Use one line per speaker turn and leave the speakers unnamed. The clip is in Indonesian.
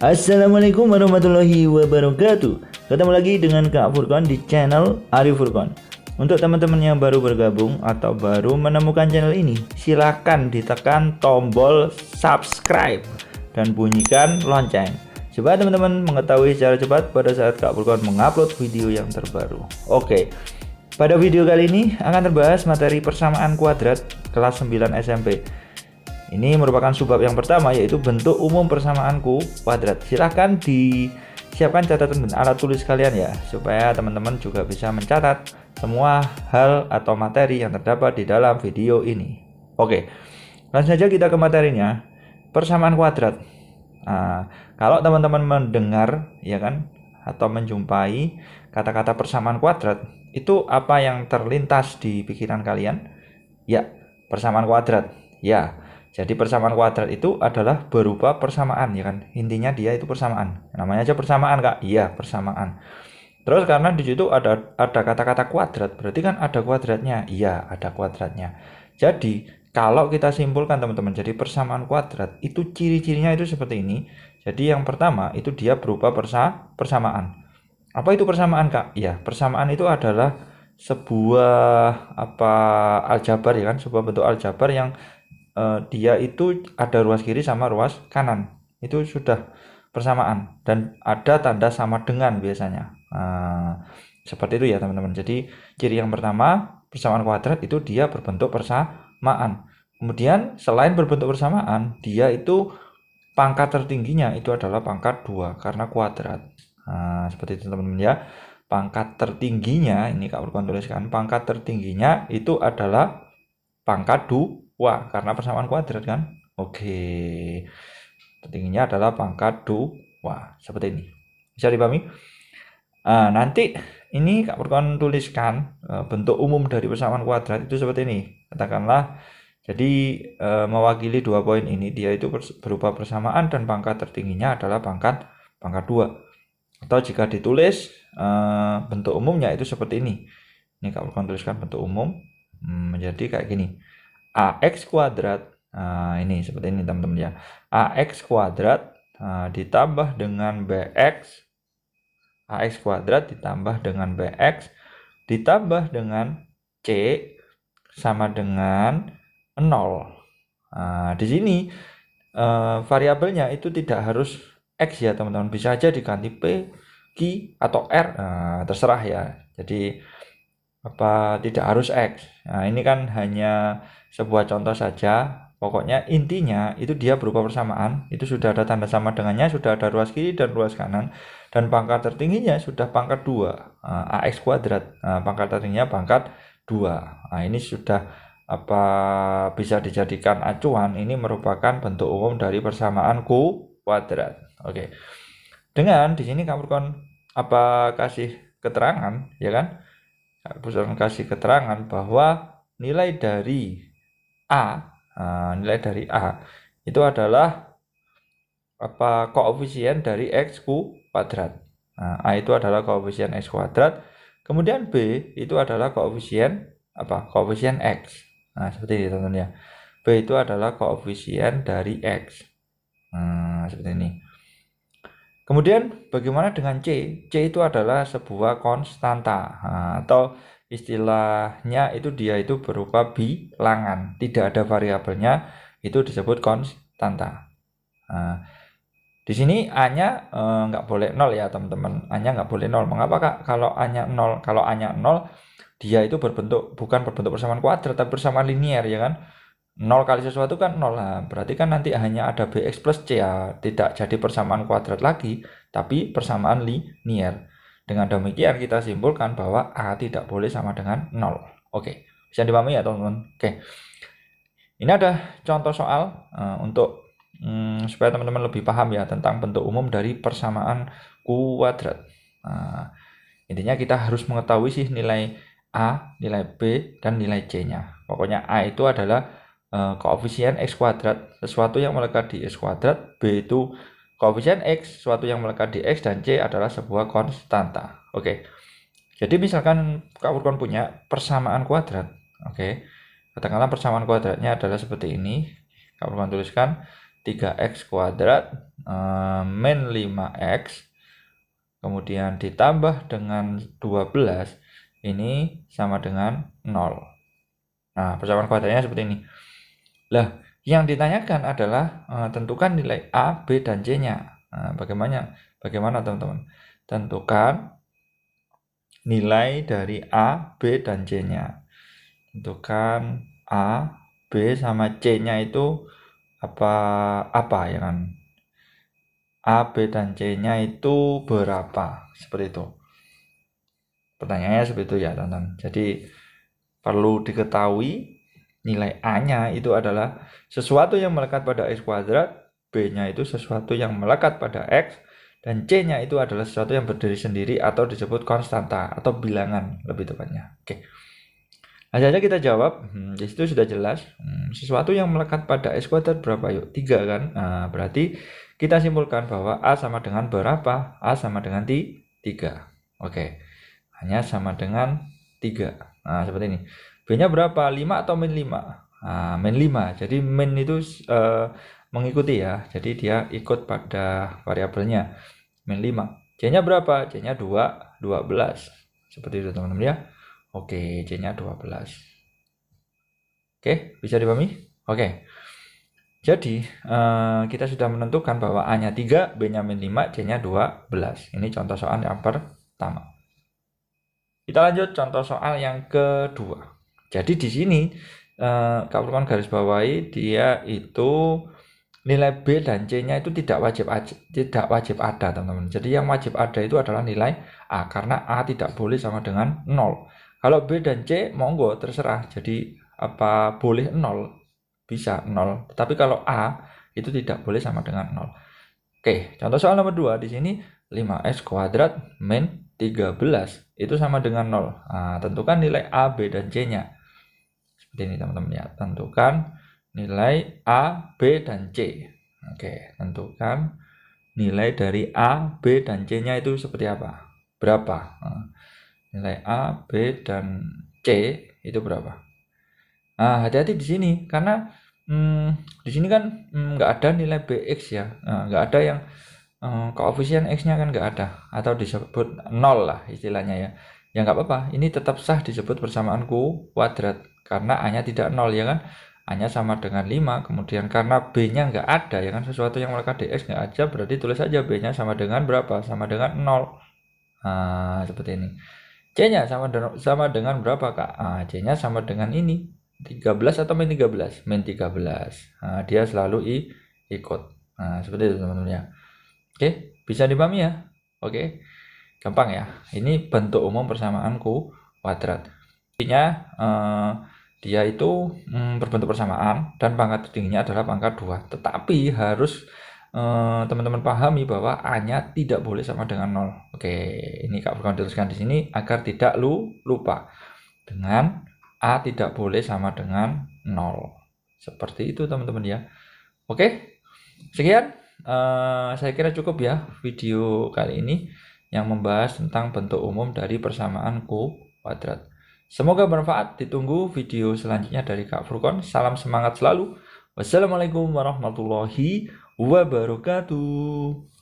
Assalamualaikum warahmatullahi wabarakatuh. Ketemu lagi dengan Kak Furkon di channel Arif Furkon. Untuk teman-teman yang baru bergabung atau baru menemukan channel ini, silahkan ditekan tombol subscribe dan bunyikan lonceng supaya teman-teman mengetahui secara cepat pada saat Kak Furkon mengupload video yang terbaru. Oke, pada video kali ini akan terbahas materi persamaan kuadrat kelas 9 SMP. Ini merupakan subbab yang pertama, yaitu bentuk umum persamaan kuadrat. Silahkan disiapkan catatan dan alat tulis kalian ya, supaya teman-teman juga bisa mencatat semua hal atau materi yang terdapat di dalam video ini. Oke, langsung saja kita ke materinya. Persamaan kuadrat. Nah, kalau teman-teman mendengar ya kan, atau menjumpai kata-kata persamaan kuadrat, itu apa yang terlintas di pikiran kalian? Ya, persamaan kuadrat. Ya, jadi persamaan kuadrat itu adalah berupa persamaan ya kan. Intinya dia itu persamaan. Namanya aja persamaan, Kak. Iya, persamaan. Terus karena di situ ada kata-kata kuadrat, berarti kan ada kuadratnya. Iya, ada kuadratnya. Jadi, kalau kita simpulkan teman-teman, jadi persamaan kuadrat itu ciri-cirinya itu seperti ini. Jadi yang pertama itu dia berupa persamaan. Apa itu persamaan, Kak? Iya, persamaan itu adalah sebuah aljabar ya kan, sebuah bentuk aljabar yang dia itu ada ruas kiri sama ruas kanan, itu sudah persamaan dan ada tanda sama dengan biasanya. Seperti itu ya teman-teman. Jadi ciri yang pertama persamaan kuadrat itu dia berbentuk persamaan. Kemudian selain berbentuk persamaan, dia itu pangkat tertingginya itu adalah pangkat 2 karena kuadrat. Seperti itu teman-teman ya. Pangkat tertingginya ini Kak Furkon tuliskan, pangkat tertingginya itu adalah pangkat 2 karena persamaan kuadrat kan. Oke, tertingginya adalah pangkat 2 seperti ini, bisa dipahami. Nanti ini Kak Furkon tuliskan bentuk umum dari persamaan kuadrat itu seperti ini. Katakanlah jadi mewakili 2 poin ini, dia itu berupa persamaan dan pangkat tertingginya adalah pangkat 2. Atau jika ditulis bentuk umumnya itu seperti ini. Ini Kak Furkon tuliskan bentuk umum menjadi kayak gini. AX kuadrat, ini seperti ini teman-teman ya. AX kuadrat ditambah dengan BX, AX kuadrat ditambah dengan BX ditambah dengan C sama dengan 0. Di sini variabelnya itu tidak harus X ya teman-teman, bisa aja diganti P, Q atau R, terserah ya. Jadi tidak harus X. Nah, ini kan hanya sebuah contoh saja. Pokoknya intinya itu dia berupa persamaan, itu sudah ada tanda sama dengannya, sudah ada ruas kiri dan ruas kanan, dan pangkat tertingginya sudah pangkat 2, AX kuadrat. Pangkat tertingginya pangkat 2. Ini sudah bisa dijadikan acuan, ini merupakan bentuk umum dari persamaan kuadrat. Oke. Dengan di sini Kak Furkon kasih keterangan ya kan? Bisa kasih keterangan bahwa nilai dari A itu adalah koefisien dari X kuadrat. A itu adalah koefisien X kuadrat, kemudian B itu adalah koefisien X. Seperti ini teman-teman ya. B itu adalah koefisien dari X. Seperti ini. Kemudian bagaimana dengan C? C itu adalah sebuah konstanta, atau istilahnya itu dia itu berupa bilangan, tidak ada variabelnya, itu disebut konstanta. Di sini A-nya nggak boleh 0 ya teman-teman. A-nya nggak boleh 0. Mengapa Kak? Kalau A-nya 0, dia itu bukan berbentuk persamaan kuadrat, tapi persamaan linier ya kan. 0 kali sesuatu kan 0 lah, berarti kan nanti hanya ada BX plus C ya, tidak jadi persamaan kuadrat lagi, tapi persamaan linier. Dengan demikian kita simpulkan bahwa A tidak boleh sama dengan 0. Oke, bisa dipahami ya teman-teman. Oke, ini ada contoh soal untuk supaya teman-teman lebih paham ya tentang bentuk umum dari persamaan kuadrat. Intinya kita harus mengetahui sih nilai A, nilai B, dan nilai C-nya. Pokoknya A itu adalah koefisien X kuadrat, sesuatu yang melekat di X kuadrat. B itu koefisien X, sesuatu yang melekat di X, dan C adalah sebuah konstanta. Oke, jadi misalkan Kak Furkon punya persamaan kuadrat. Oke, katakanlah persamaan kuadratnya adalah seperti ini. Kak Furkon tuliskan 3X kuadrat min 5x kemudian ditambah dengan 12 ini sama dengan 0. Nah, persamaan kuadratnya seperti ini. Lah, yang ditanyakan adalah tentukan nilai A, B, dan C-nya. Nah, bagaimana teman-teman? Tentukan nilai dari A, B, dan C-nya. Tentukan A, B, sama C-nya itu apa ya kan? A, B, dan C-nya itu berapa? Seperti itu. Pertanyaannya seperti itu ya, teman-teman. Jadi perlu diketahui nilai A-nya itu adalah sesuatu yang melekat pada X kuadrat, B-nya itu sesuatu yang melekat pada X, dan C-nya itu adalah sesuatu yang berdiri sendiri atau disebut konstanta atau bilangan lebih tepatnya. Oke. Langsung saja kita jawab. Di situ sudah jelas. Sesuatu yang melekat pada X kuadrat berapa? Yuk, 3 kan? Nah, berarti kita simpulkan bahwa A sama dengan berapa? A sama dengan 3. Oke. Hanya sama dengan 3. Nah, seperti ini. B-nya berapa? 5 atau min 5? Nah, min 5. Jadi min itu mengikuti ya. Jadi dia ikut pada variabelnya. Min 5. C-nya berapa? C-nya 12. Seperti itu teman-teman ya. Oke, C-nya 12. Oke, bisa dipahami? Oke. Jadi, kita sudah menentukan bahwa A-nya 3, B-nya min 5, C-nya 12. Ini contoh soal yang pertama. Kita lanjut contoh soal yang kedua. Jadi di sini Kak Furqon garis bawahi dia itu nilai B dan C-nya itu tidak wajib ada, teman-teman. Jadi yang wajib ada itu adalah nilai A karena A tidak boleh sama dengan 0. Kalau B dan C monggo terserah. Jadi apa boleh 0? Bisa 0. Tapi kalau A itu tidak boleh sama dengan 0. Oke, contoh soal nomor 2 di sini 5x kuadrat min 13 itu sama dengan 0. Nah, tentukan nilai A, B, dan C-nya. Seperti ini teman-teman ya. Tentukan nilai A, B, dan C. Oke, tentukan nilai dari A, B, dan C-nya itu seperti apa? Berapa? Nah, nilai A, B, dan C itu berapa? Nah, hati-hati di sini karena di sini kan nggak ada nilai BX ya. Nah, nggak ada yang koefisien X-nya kan nggak ada atau disebut 0 lah istilahnya ya. Ya nggak apa-apa, ini tetap sah disebut persamaan kuadrat karena A-nya tidak 0 ya kan. A-nya sama dengan 5, kemudian karena B-nya nggak ada ya kan, sesuatu yang melekat di X nggak ada, berarti tulis saja B-nya sama dengan berapa? Sama dengan 0. Nah, seperti ini. C-nya sama dengan berapa, Kak? Nah, C-nya sama dengan ini. 13 atau min 13? Min 13. Nah, dia selalu ikut. Nah, seperti itu teman-teman ya. Oke, bisa dipahami ya? Oke, gampang ya. Ini bentuk umum persamaan kuadrat. Intinya dia itu berbentuk persamaan dan pangkat tertingginya adalah pangkat 2. Tetapi harus teman-teman pahami bahwa A-nya tidak boleh sama dengan 0. Oke, ini Kak Furqon tuliskan di sini agar tidak lupa. Dengan A tidak boleh sama dengan 0. Seperti itu teman-teman ya. Oke, sekian. Saya kira cukup ya video kali ini yang membahas tentang bentuk umum dari persamaan kuadrat. Semoga bermanfaat. Ditunggu video selanjutnya dari Kak Furqon. Salam semangat selalu. Wassalamualaikum warahmatullahi wabarakatuh.